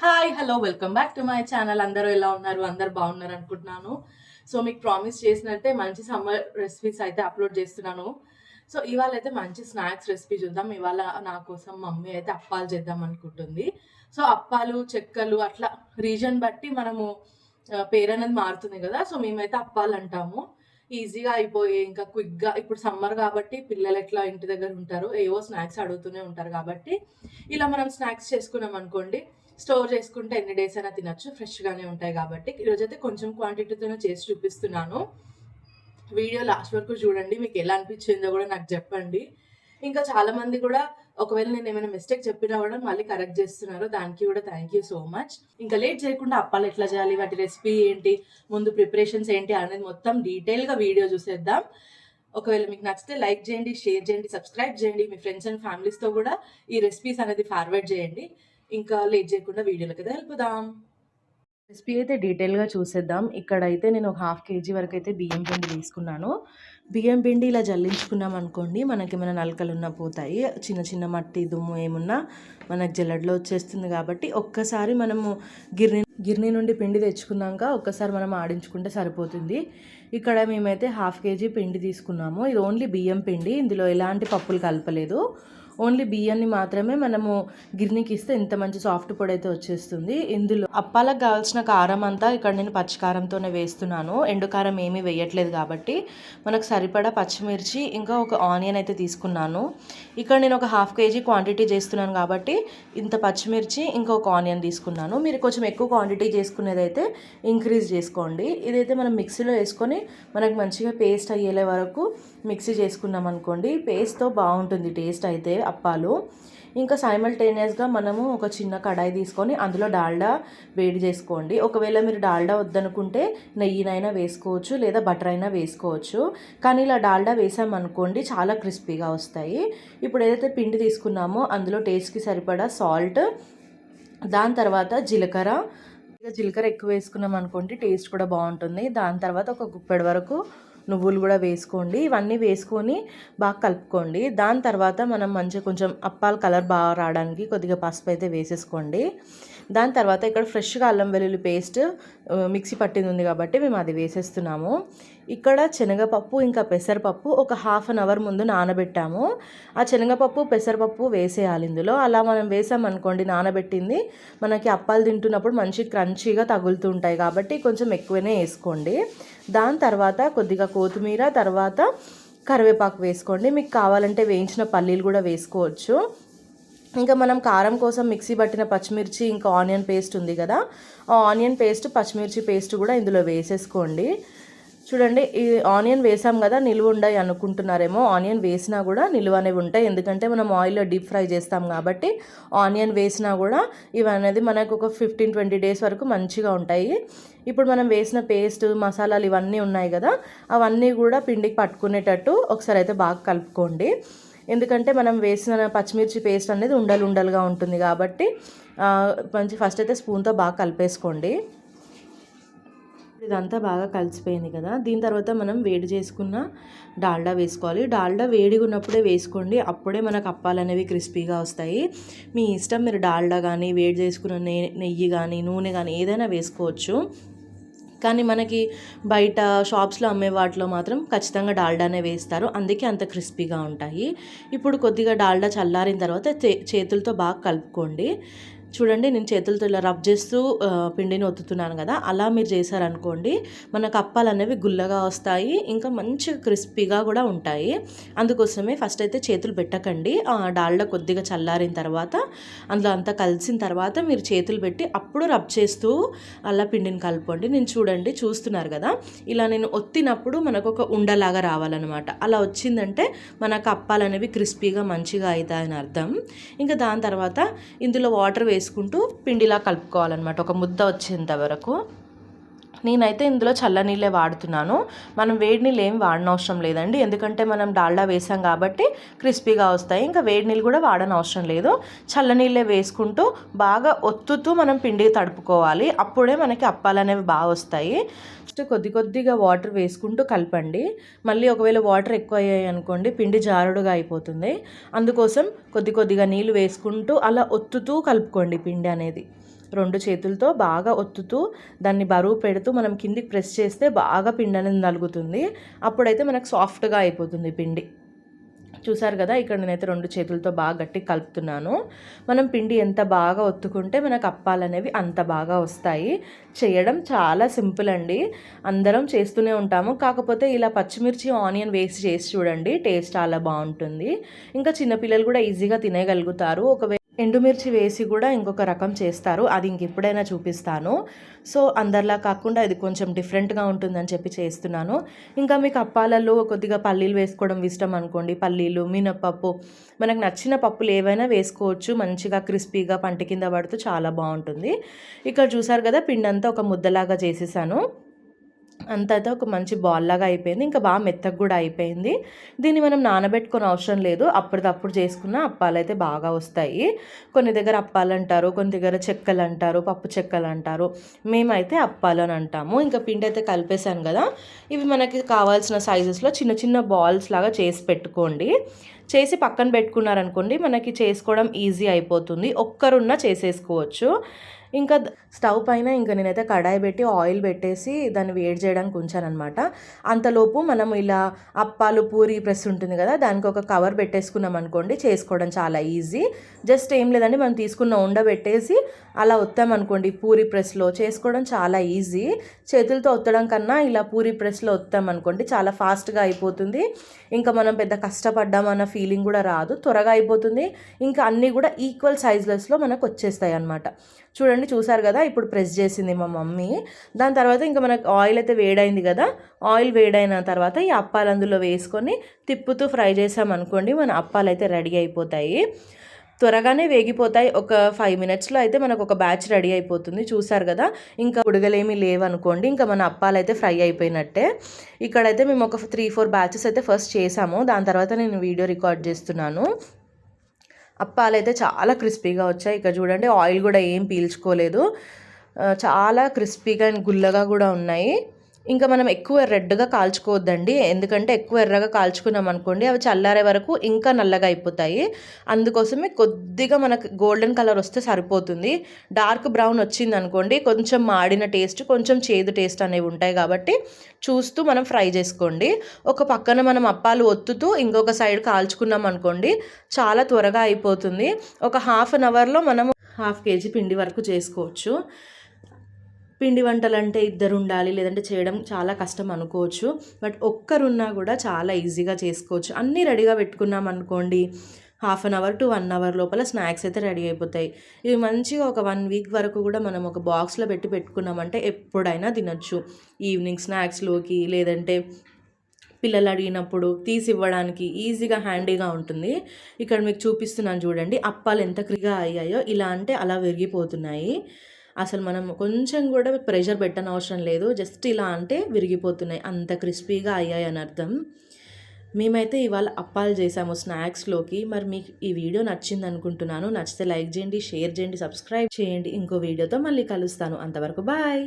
Hi hello welcome back to my channel. అందరూ ఎలా ఉన్నారు? అందరూ బాగున్నారు అనుకుంటున్నాను. సో మీకు ప్రామిస్ చేసినట్టే మంచి సమ్మర్ రెసిపీస్ అయితే అప్లోడ్ చేస్తున్నాను. సో ఇవాళ అయితే మంచి స్నాక్స్ రెసిపీ చూద్దాం. ఇవాళ నా కోసం మమ్మీ అయితే అప్పాలు చేద్దాం అనుకుంటుంది. సో అప్పాలు, చెక్కలు అట్లా రీజన్ బట్టి మనము పేరు అనేది మారుతుంది కదా. సో మేమైతే అప్పాలు అంటాము. ఈజీగా అయిపోయే ఇంకా క్విక్గా ఇప్పుడు సమ్మర్ కాబట్టి పిల్లలు ఎట్లా ఇంటి దగ్గర ఉంటారు, ఏవో స్నాక్స్ అడుగుతూనే ఉంటారు కాబట్టి ఇలా మనం స్నాక్స్ చేసుకున్నాం అనుకోండి, స్టోర్ చేసుకుంటే ఎన్ని డేస్ అయినా తినచ్చు, ఫ్రెష్గానే ఉంటాయి కాబట్టి ఈరోజైతే కొంచెం క్వాంటిటీతోనే చేసి చూపిస్తున్నాను. వీడియో లాస్ట్ వరకు చూడండి, మీకు ఎలా అనిపించిందో కూడా నాకు చెప్పండి. ఇంకా చాలామంది కూడా ఒకవేళ నేను ఏమైనా మిస్టేక్ చెప్పినా కూడా మళ్ళీ కరెక్ట్ చేస్తున్నారు, దానికి కూడా థ్యాంక్ యూ సో మచ్. ఇంకా లేట్ చేయకుండా అప్పాలు ఎట్లా చేయాలి, వాటి రెసిపీ ఏంటి, ముందు ప్రిపరేషన్స్ ఏంటి అనేది మొత్తం డీటెయిల్గా వీడియో చూసేద్దాం. ఒకవేళ మీకు నచ్చితే లైక్ చేయండి, షేర్ చేయండి, సబ్స్క్రైబ్ చేయండి. మీ ఫ్రెండ్స్ అండ్ ఫ్యామిలీస్తో కూడా ఈ రెసిపీస్ అనేది ఫార్వర్డ్ చేయండి. ఇంకా లేట్ చేయకుండా వీడియోలోకి అయితే వెళ్ళిపోదాం. రెసిపీ అయితే డీటెయిల్గా చూసేద్దాం. ఇక్కడైతే నేను ఒక 1/2 kg వరకు అయితే బియ్యం పిండి తీసుకున్నాను. బియ్యం పిండి ఇలా జల్లించుకున్నాం అనుకోండి, మనకి ఏమైనా నలకలు ఉన్నా పోతాయి, చిన్న చిన్న మట్టి దుమ్ము ఏమున్నా మనకు జల్లెడలో వచ్చేస్తుంది. కాబట్టి ఒక్కసారి మనము గిర్నీ నుండి పిండి తెచ్చుకున్నాక ఒక్కసారి మనం ఆడించుకుంటే సరిపోతుంది. ఇక్కడ మేమైతే 1/2 kg పిండి తీసుకున్నాము. ఇది ఓన్లీ బియ్యం పిండి, ఇందులో ఎలాంటి పప్పులు కలపలేదు. ఓన్లీ బియ్యాన్ని మాత్రమే మనము గిర్నీకి ఇస్తే ఇంత మంచి సాఫ్ట్ పొడి అయితే వచ్చేస్తుంది. ఇందులో అప్పాలకు కావాల్సిన కారం అంతా ఇక్కడ నేను పచ్చికారంతోనే వేస్తున్నాను, ఎండు కారం ఏమీ వేయట్లేదు. కాబట్టి మనకు సరిపడా పచ్చిమిర్చి ఇంకా ఒక ఆనియన్ అయితే తీసుకున్నాను. ఇక్కడ నేను ఒక 1/2 kg క్వాంటిటీ చేస్తున్నాను కాబట్టి ఇంత పచ్చిమిర్చి ఇంకా ఒక ఆనియన్ తీసుకున్నాను. మీరు కొంచెం ఎక్కువ క్వాంటిటీ చేసుకునేదైతే ఇంక్రీజ్ చేసుకోండి. ఇదైతే మనం మిక్సీలో వేసుకొని మనకు మంచిగా పేస్ట్ అయ్యేలే వరకు మిక్సీ చేసుకున్నాం అనుకోండి, పేస్ట్తో బాగుంటుంది టేస్ట్ అయితే అప్పాలు. ఇంకా సైమల్టేనియస్గా మనము ఒక చిన్న కడాయి తీసుకొని అందులో డాల్డా వేడి చేసుకోండి. ఒకవేళ మీరు డాల్డా వద్దనుకుంటే నెయ్యినైనా వేసుకోవచ్చు, లేదా బటర్ అయినా వేసుకోవచ్చు. కానీ ఇలా డాల్డా వేసామనుకోండి చాలా క్రిస్పీగా వస్తాయి. ఇప్పుడు ఏదైతే పిండి తీసుకున్నామో అందులో టేస్ట్కి సరిపడా సాల్ట్, దాని తర్వాత జీలకర్ర ఎక్కువ వేసుకున్నాం అనుకోండి టేస్ట్ కూడా బాగుంటుంది. దాని తర్వాత ఒక గుప్పెడు వరకు నువ్వులు కూడా వేసుకోండి. ఇవన్నీ వేసుకొని బాగా కలుపుకోండి. దాని తర్వాత మనం మంచిగా కొంచెం అప్పాల కలర్ బాగా రావడానికి కొద్దిగా పసుపు అయితే వేసేసుకోండి. దాని తర్వాత ఇక్కడ ఫ్రెష్గా అల్లం వెల్లుల్లి పేస్ట్ మిక్సీ పట్టింది ఉంది కాబట్టి మేము అది వేసేస్తున్నాము. ఇక్కడ శనగపప్పు ఇంకా పెసరపప్పు ఒక 1/2 అవర్ ముందు నానబెట్టాము. ఆ శనగపప్పు పెసరపప్పు వేసేయాలి ఇందులో. అలా మనం వేసామనుకోండి నానబెట్టింది, మనకి అప్పాలు తింటున్నప్పుడు మంచి క్రంచీగా తగులుతూ ఉంటాయి కాబట్టి కొంచెం ఎక్కువనే వేసుకోండి. దాని తర్వాత కొద్దిగా కొత్తిమీర, తర్వాత కరివేపాకు వేసుకోండి. మీకు కావాలంటే వేయించిన పల్లీలు కూడా వేసుకోవచ్చు. ఇంకా మనం కారం కోసం మిక్సీ పట్టిన పచ్చిమిర్చి ఇంకా ఆనియన్ పేస్ట్ ఉంది కదా, ఆ ఆనియన్ పేస్ట్ పచ్చిమిర్చి పేస్ట్ కూడా ఇందులో వేసేసుకోండి. చూడండి, ఈ ఆనియన్ వేసాం కదా నిలువ ఉండయి అనుకుంటున్నారేమో, ఆనియన్ వేసినా కూడా నిలువ అనేవి ఉంటాయి. ఎందుకంటే మనం ఆయిల్లో డీప్ ఫ్రై చేస్తాం కాబట్టి ఆనియన్ వేసినా కూడా ఇవి అనేది మనకు ఒక 15-20 డేస్ వరకు మంచిగా ఉంటాయి. ఇప్పుడు మనం వేసిన పేస్ట్ మసాలాలు ఇవన్నీ ఉన్నాయి కదా, అవన్నీ కూడా పిండికి పట్టుకునేటట్టు ఒకసారి అయితే బాగా కలుపుకోండి. ఎందుకంటే మనం వేసిన పచ్చిమిర్చి పేస్ట్ అనేది ఉండలుగా ఉంటుంది కాబట్టి ఫస్ట్ అయితే స్పూన్తో బాగా కలిపేసుకోండి. ఇదంతా బాగా కలిసిపోయింది కదా. దీని తర్వాత మనం వేడి చేసుకున్న డాల్డా వేసుకోవాలి. డాల్డా వేడిగా ఉన్నప్పుడే వేసుకోండి, అప్పుడే మనకు అప్పాలు అనేవి క్రిస్పీగా వస్తాయి. మీ ఇష్టం, మీరు డాల్డా కానీ వేడి చేసుకున్న నెయ్యి కానీ నూనె కానీ ఏదైనా వేసుకోవచ్చు. కానీ మనకి బయట షాప్స్లో అమ్మే వాటిలో మాత్రం ఖచ్చితంగా డాల్డానే వేస్తారు, అందుకే అంత క్రిస్పీగా ఉంటాయి. ఇప్పుడు కొద్దిగా డాల్డా చల్లారిన తర్వాత చేతులతో బాగా కలుపుకోండి. చూడండి, నేను చేతులతో ఇలా రబ్ చేస్తూ పిండిని ఒత్తుతున్నాను కదా, అలా మీరు చేశారనుకోండి మనకు అప్పాలు అనేవి గుల్లగా వస్తాయి, ఇంకా మంచిగా క్రిస్పీగా కూడా ఉంటాయి. అందుకోసమే ఫస్ట్ అయితే చేతులు పెట్టకండి. డాల్డా కొద్దిగా చల్లారిన తర్వాత అందులో అంతా కలిసిన తర్వాత మీరు చేతులు పెట్టి అప్పుడు రబ్ చేస్తూ అలా పిండిని కలుపుకోండి. నేను చూడండి చూస్తున్నారు కదా, ఇలా నేను ఒత్తినప్పుడు మనకు ఒక ఉండలాగా రావాలన్నమాట. అలా వచ్చిందంటే మనకు అప్పాలు అనేవి క్రిస్పీగా మంచిగా అవుతాయని అర్థం. ఇంకా దాని తర్వాత ఇందులో వాటర్ వేసుకుంటూ పిండిలా కలుపుకోవాలన్నమాట ఒక ముద్ద వచ్చేంత వరకు. నేనైతే ఇందులో చల్లనీళ్ళే వాడుతున్నాను, మనం వేడి నీళ్ళు ఏం వాడనవసరం లేదండి. ఎందుకంటే మనం డాల్డా వేసాం కాబట్టి క్రిస్పీగా వస్తాయి. ఇంకా వేడి నీళ్ళు కూడా వాడనవసరం లేదు, చల్లనీళ్ళే వేసుకుంటూ బాగా ఒత్తుతూ మనం పిండి తడుపుకోవాలి. అప్పుడే మనకి అప్పాలు అనేవి బాగా వస్తాయి. కొద్దిగా వాటర్ వేసుకుంటూ కలపండి. మళ్ళీ ఒకవేళ వాటర్ ఎక్కువ అయ్యాయి అనుకోండి పిండి జారుడుగా అయిపోతుంది. అందుకోసం కొద్దిగా నీళ్ళు వేసుకుంటూ అలా ఒత్తుతూ కలుపుకోండి పిండి అనేది. 2 చేతులతో బాగా ఒత్తుతూ దాన్ని బరువు పెడుతూ మనం కిందికి ప్రెస్ చేస్తే బాగా పిండి అనేది నలుగుతుంది. అప్పుడైతే మనకు సాఫ్ట్గా అయిపోతుంది పిండి. చూసారు కదా, ఇక్కడ నేనైతే 2 చేతులతో బాగా గట్టిగా కలుపుతున్నాను. మనం పిండి ఎంత బాగా ఒత్తుకుంటే మనకు అప్పాలనేవి అంత బాగా వస్తాయి. చేయడం చాలా సింపుల్ అండి, అందరం చేస్తూనే ఉంటాము. కాకపోతే ఇలా పచ్చిమిర్చి ఆనియన్ వేసి చేసి చూడండి, టేస్ట్ చాలా బాగుంటుంది. ఇంకా చిన్నపిల్లలు కూడా ఈజీగా తినేయగలుగుతారు. ఒకవేళ ఎండుమిర్చి వేసి కూడా ఇంకొక రకం చేస్తారు, అది ఇంకెప్పుడైనా చూపిస్తాను. సో అందరిలా కాకుండా ఇది కొంచెం డిఫరెంట్గా ఉంటుందని చెప్పి చేస్తున్నాను. ఇంకా మీకు అప్పాలలో కొద్దిగా పల్లీలు వేసుకోవడం ఇష్టం అనుకోండి, పల్లీలు, మినపప్పు, మనకు నచ్చిన పప్పులు ఏవైనా వేసుకోవచ్చు. మంచిగా క్రిస్పీగా పంట కింద పడుతూ చాలా బాగుంటుంది. ఇక్కడ చూసారు కదా, పిండి అంతా ఒక ముద్దలాగా చేసేసాను. అంత అయితే ఒక మంచి బాల్ లాగా అయిపోయింది. ఇంకా బాగా మెత్తగా కూడా అయిపోయింది. దీన్ని మనం నానబెట్టుకొని అవసరం లేదు, అప్పటిదప్పుడు చేసుకున్న అప్పాలు అయితే బాగా వస్తాయి. కొన్ని దగ్గర అప్పాలు అంటారు, కొన్ని దగ్గర చెక్కలు అంటారు, పప్పు చెక్కలు అంటారు. మేమైతే అప్పాలు అని అంటాము. ఇంకా పిండి అయితే కలిపేసాను కదా, ఇవి మనకి కావాల్సిన సైజెస్లో చిన్న చిన్న బాల్స్ లాగా చేసి పెట్టుకోండి. చేసి పక్కన పెట్టుకున్నారనుకోండి, మనకి చేసుకోవడం ఈజీ అయిపోతుంది. ఒక్కరున్నా చేసేసుకోవచ్చు. ఇంకా స్టవ్ పైన ఇంకా నేనైతే కడాయి పెట్టి ఆయిల్ పెట్టేసి దాన్ని వేడి చేయడానికి ఉంచానమాట. అంతలోపు మనం ఇలా అప్పాలు పూరి ప్రెస్ ఉంటుంది కదా, దానికి ఒక కవర్ పెట్టేసుకున్నాం అనుకోండి, చేసుకోవడం చాలా ఈజీ. జస్ట్ ఏం లేదండి, మనం తీసుకున్న ఉండ పెట్టేసి అలా ఒత్తామనుకోండి, పూరి ప్రెస్లో చేసుకోవడం చాలా ఈజీ. చేతులతో ఒత్తడం కన్నా ఇలా పూరి ప్రెస్లో ఒత్తామనుకోండి చాలా ఫాస్ట్గా అయిపోతుంది. ఇంకా మనం పెద్ద కష్టపడ్డామన్న ఫీలింగ్ కూడా రాదు, త్వరగా అయిపోతుంది. ఇంకా అన్నీ కూడా ఈక్వల్ సైజ్లెస్లో మనకు వచ్చేస్తాయి అన్నమాట. చూడండి, చూసారు కదా, ఇప్పుడు ప్రెస్ చేసింది మా మమ్మీ. దాని తర్వాత ఇంకా మనకు ఆయిల్ అయితే వేడైంది కదా, ఆయిల్ వేడైన తర్వాత ఈ అప్పాలు అందులో వేసుకొని తిప్పుతూ ఫ్రై చేసామనుకోండి, మన అప్పాలు అయితే రెడీ అయిపోతాయి. త్వరగానే వేగిపోతాయి. ఒక 5 మినిట్స్లో అయితే మనకు ఒక బ్యాచ్ రెడీ అయిపోతుంది. చూసారు కదా, ఇంకా ఉడగలేమి లేవనుకోండి, ఇంకా మన అప్పాలు అయితే ఫ్రై అయిపోయినట్టే. ఇక్కడైతే మేము ఒక 3-4 బ్యాచెస్ అయితే ఫస్ట్ చేసాము, దాని తర్వాత నేను వీడియో రికార్డ్ చేస్తున్నాను. అప్పాలు అయితే చాలా క్రిస్పీగా వచ్చాయి. ఇక్కడ చూడండి, ఆయిల్ కూడా ఏం పీల్చుకోలేదు, చాలా క్రిస్పీగా అండ్ గుల్లగా కూడా ఉన్నాయి. ఇంకా మనం ఎక్కువ రెడ్గా కాల్చుకోవద్దండి, ఎందుకంటే ఎక్కువ ఎర్రగా కాల్చుకున్నాం అనుకోండి అవి చల్లారే వరకు ఇంకా నల్లగా అయిపోతాయి. అందుకోసమే కొద్దిగా మనకు గోల్డెన్ కలర్ వస్తే సరిపోతుంది. డార్క్ బ్రౌన్ వచ్చింది అనుకోండి, కొంచెం మాడిన టేస్ట్, కొంచెం చేదు టేస్ట్ అనేవి ఉంటాయి. కాబట్టి చూస్తూ మనం ఫ్రై చేసుకోండి. ఒక పక్కన మనం అప్పాలు ఒత్తుతూ ఇంకొక సైడ్ కాల్చుకున్నాం అనుకోండి, చాలా త్వరగా అయిపోతుంది. ఒక హాఫ్ అన్ అవర్లో మనము 1/2 కేజీ పిండి వరకు చేసుకోవచ్చు. పిండి వంటలు అంటే ఇద్దరు ఉండాలి, లేదంటే చేయడం చాలా కష్టం అనుకోవచ్చు. బట్ ఒక్కరున్నా కూడా చాలా ఈజీగా చేసుకోవచ్చు. అన్నీ రెడీగా పెట్టుకున్నాం అనుకోండి, 1/2 అన్ అవర్ టు 1 అవర్ లోపల స్నాక్స్ అయితే రెడీ అయిపోతాయి. ఇవి మంచిగా ఒక 1 వీక్ వరకు కూడా మనం ఒక బాక్స్లో పెట్టుకున్నామంటే ఎప్పుడైనా తినొచ్చు. ఈవినింగ్ స్నాక్స్లోకి, లేదంటే పిల్లలు అడిగినప్పుడు తీసి ఇవ్వడానికి ఈజీగా హ్యాండీగా ఉంటుంది. ఇక్కడ మీకు చూపిస్తున్నాను చూడండి, అప్పాలు ఎంత క్రిస్పీగా అయ్యాయో. ఇలా అంటే అలా విరిగిపోతున్నాయి. అసలు మనం కొంచెం కూడా ప్రెషర్ పెట్టని అవసరం లేదు, జస్ట్ ఇలా అంటే విరిగిపోతున్నాయి, అంత క్రిస్పీగా అయ్యాయి అని అర్థం. మేమైతే ఇవాళ అప్పాలు చేసాము స్నాక్స్లోకి. మరి మీకు ఈ వీడియో నచ్చింది అనుకుంటున్నాను. నచ్చితే లైక్ చేయండి, షేర్ చేయండి, సబ్స్క్రైబ్ చేయండి. ఇంకో వీడియోతో మళ్ళీ కలుస్తాను. అంతవరకు బాయ్.